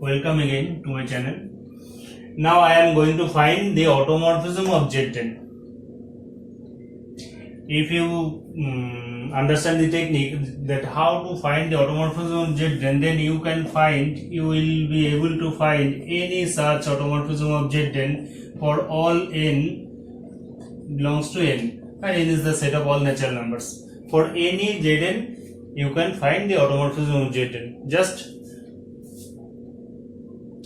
Welcome again to my channel. Now I am going to find the automorphism of Z10. If you understand the technique that how to find the automorphism of Z10, then you will be able to find any such automorphism of Z10 for all n belongs to n, and n is the set of all natural numbers. For any Zn, you can find the automorphism of Zn. Just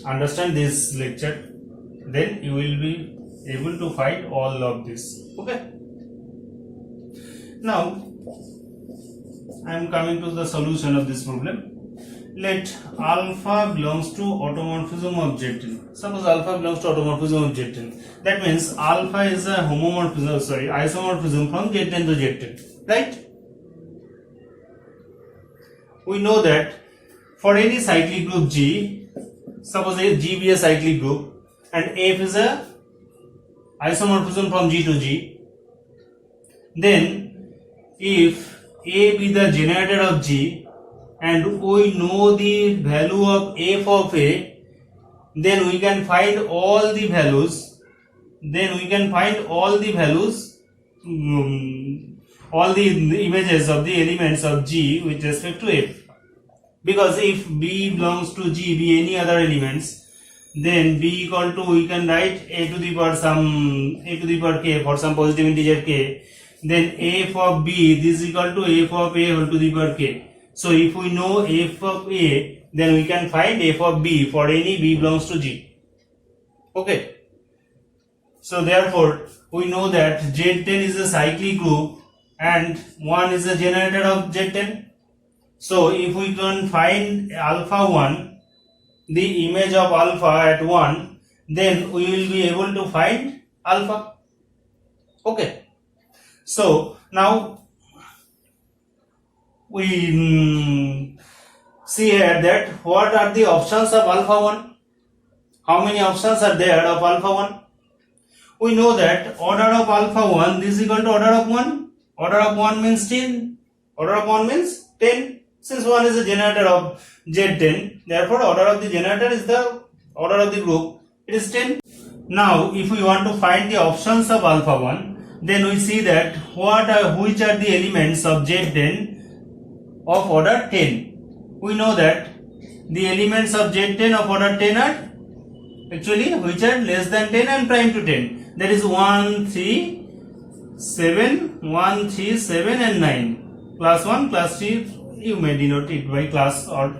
understand this lecture, then you will be able to find all of this. Okay. Now I am coming to the solution of this problem. Let alpha belongs to automorphism of Z10. Suppose alpha belongs to automorphism of Z10. That means alpha is a isomorphism from Z10 to Z10. Right? We know that for any cyclic group G, suppose G be a cyclic group and F is a isomorphism from G to G, then if A be the generator of G and we know the value of F of A, then we can find all the values, all the images of the elements of G with respect to F. Because if B belongs to G, be any other elements, then B equal to, we can write a to the power k for some positive integer k, then f of B this is equal to f of A whole to the power k. So if we know f of A, then we can find f of B for any B belongs to G. Okay. So therefore we know that Z10 is a cyclic group and 1 is a generator of Z10. So if we can find alpha 1, the image of alpha at 1, then we will be able to find alpha. Okay. So now we see here that what are the options of alpha 1? How many options are there of alpha 1? We know that order of alpha 1 this is equal to order of 1. Order of 1 means 10. Order of 1 means 10. Since 1 is a generator of Z10, therefore order of the generator is the order of the group, it is 10. Now if we want to find the options of alpha 1, then we see that which are the elements of Z10 of order 10. We know that the elements of Z10 of order 10 are actually which are less than 10 and prime to 10. That is 1, 3, 7, 1, 3, 7 and 9. Class 1, class 3, you may denote it by class or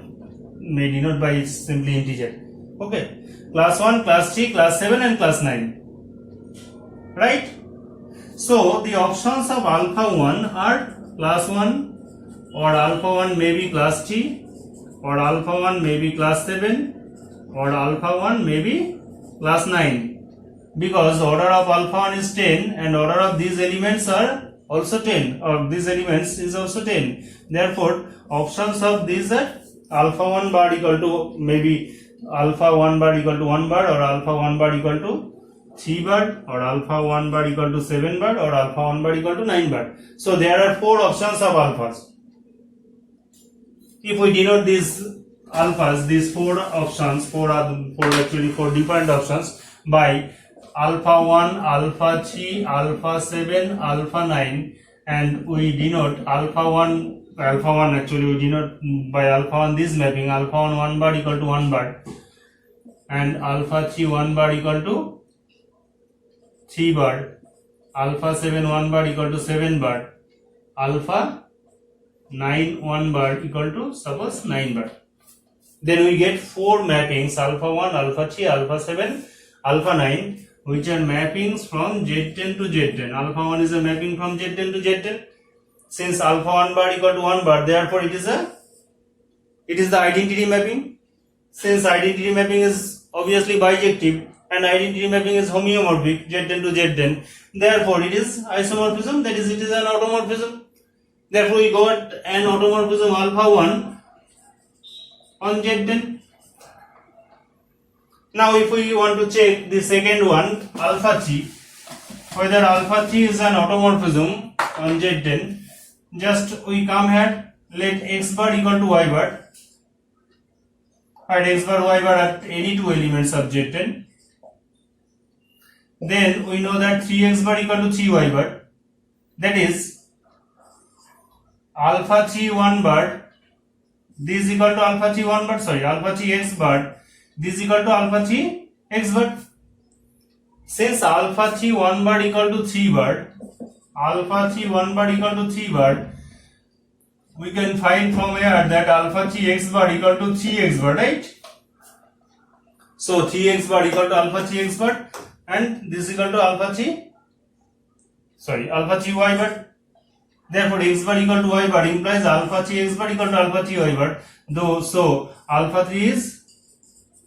may denote by simply integer. Okay. Class 1, class 3, class 7 and class 9. Right? So the options of alpha 1 are class 1 or alpha 1 may be class 3 or alpha 1 may be class 7 or alpha 1 may be class 9. Because order of alpha 1 is 10 and order of these elements are also 10, or these elements is also 10. Therefore options of these are alpha 1 bar equal to maybe alpha 1 bar equal to 1 bar or alpha 1 bar equal to 3 bar or alpha 1 bar equal to 7 bar or alpha 1 bar equal to 9 bar. So there are 4 options of alphas. If we denote these alphas, these 4 options, 4 different options by alpha 1, alpha 3, alpha 7, alpha 9, and we denote alpha 1 actually we denote by alpha 1 this mapping alpha 1 bar equal to 1 bar and alpha 3 1 bar equal to 3 bar, alpha 7 1 bar equal to 7 bar, alpha 9 1 bar equal to suppose 9 bar. Then we get 4 mappings alpha 1, alpha 3, alpha 7, alpha 9, which are mappings from Z10 to Z10. Alpha 1 is a mapping from Z10 to Z10. Since alpha 1 bar equal to 1 bar, therefore it is the identity mapping. Since identity mapping is obviously bijective and identity mapping is homeomorphic Z10 to Z10, therefore it is isomorphism, that is it is an automorphism. Therefore we got an automorphism alpha 1 on Z10. Now if we want to check the second one, alpha 3, whether alpha 3 is an automorphism on Z10, just we come here, let x bar equal to y bar Find x bar y bar at any two elements of Z10. Then we know that 3x bar equal to 3y bar. That is alpha 3 1 bar. This is equal to alpha 3 1 bar. Sorry, alpha 3 x bar. This is equal to alpha 3 x bar. Since alpha 3 1 bar equal to 3 bar, alpha 3 1 bar equal to 3 bar, we can find from here that alpha 3 x bar equal to 3 x bar, right? So 3 x bar equal to alpha 3 x bar, and this is equal to alpha 3 y bar. Therefore x bar equal to y bar implies alpha 3 x bar equal to alpha 3 y bar. So alpha 3 is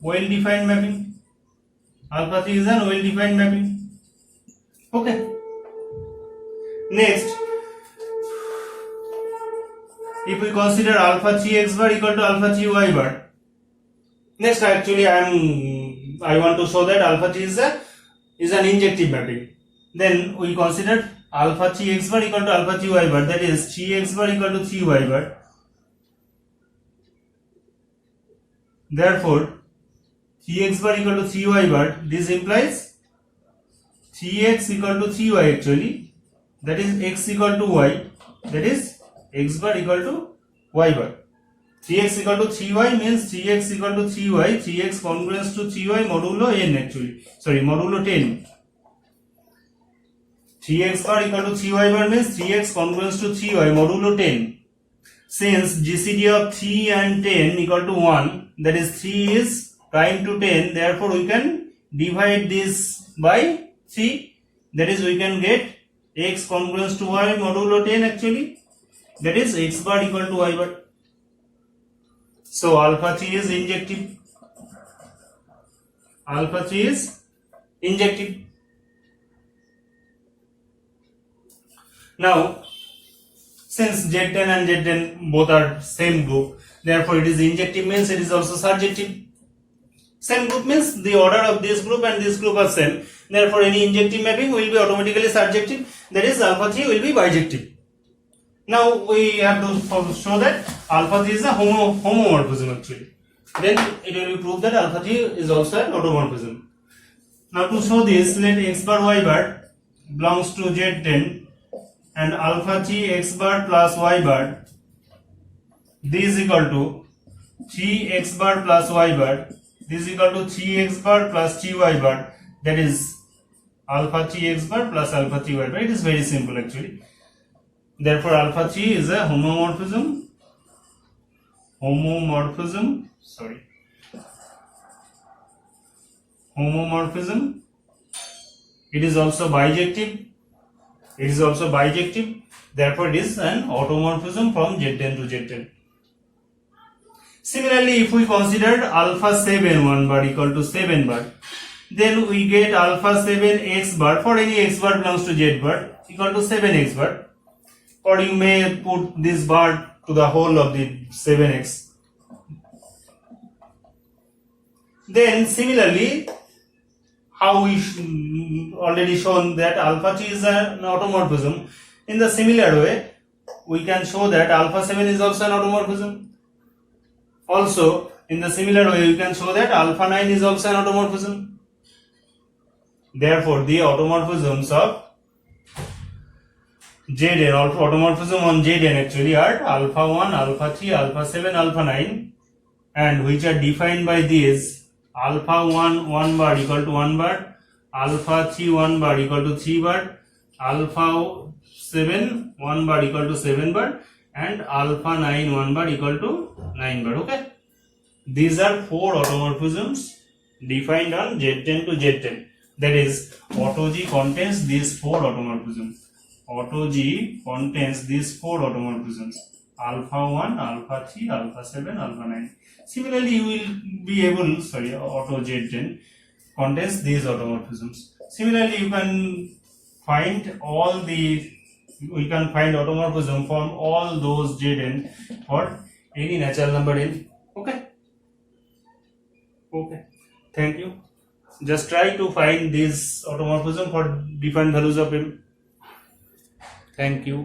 well defined mapping. Alpha 3 is an well defined mapping. Okay. Next, if we consider alpha 3 x bar equal to alpha 3 y bar. Next, actually I want to show that alpha 3 is an injective mapping. Then we consider alpha 3 x bar equal to alpha 3 y bar, that is 3 x bar equal to 3 y bar. Therefore 3 x bar equal to 3 y bar, this implies 3x equal to 3y actually, that is x equal to y, that is x bar equal to y bar. 3x equal to 3y means 3x equal to 3y, 3x congruence to 3y modulo n actually, sorry, modulo 10. 3x bar equal to 3y bar means 3x congruence to 3y modulo 10. Since GCD of 3 and 10 equal to 1, that is 3 is prime to 10, therefore we can divide this by 3, that is we can get x congruence to y modulo 10 actually, that is x bar equal to y bar. So alpha 3 is injective. Alpha 3 is injective. Now, since Z10 and Z10 both are same group, therefore it is injective means it is also surjective. Same group means the order of this group and this group are same. Therefore, any injective mapping will be automatically surjective. That is, alpha 3 will be bijective. Now we have to show that alpha 3 is a homomorphism actually. Then it will be proved that alpha 3 is also an automorphism. Now to show this, let x bar y bar belongs to Z10 and alpha 3 x bar plus y bar, this is equal to 3 x bar plus y bar, this is equal to 3 x bar plus 3 y bar, that is alpha 3 x bar plus alpha 3 y bar. It is very simple actually. Therefore alpha 3 is a homomorphism. It is also bijective. Therefore it is an automorphism from Z10 to Z10. Similarly, if we consider alpha 7 1 bar equal to 7 bar, then we get alpha 7 x bar for any x bar belongs to Z bar equal to 7 x bar, or you may put this bar to the whole of the 7x. Then similarly, how we already shown that alpha 3 is an automorphism, in the similar way we can show that alpha 7 is also an automorphism. Also in the similar way we can show that alpha 9 is also an automorphism. Therefore the automorphisms of Zn, automorphism on Zn actually are alpha 1, alpha 3, alpha 7, alpha 9, and which are defined by these: alpha 1 1 bar equal to 1 bar, alpha 3 1 bar equal to 3 bar, alpha 7 1 bar equal to 7 bar, and alpha 9 1 bar equal to 9 bar. Okay, these are 4 automorphisms defined on Z10 to Z10. That is, Auto G contains these 4 automorphisms. Auto G contains these 4 automorphisms: alpha 1, alpha 3, alpha 7, alpha 9. Similarly, you will be able, Auto Z10 contains these automorphisms. Similarly, you can find we can find automorphism from all those Zn for any natural number n. Okay. Thank you. Just try to find this automorphism for different values of m. Thank you.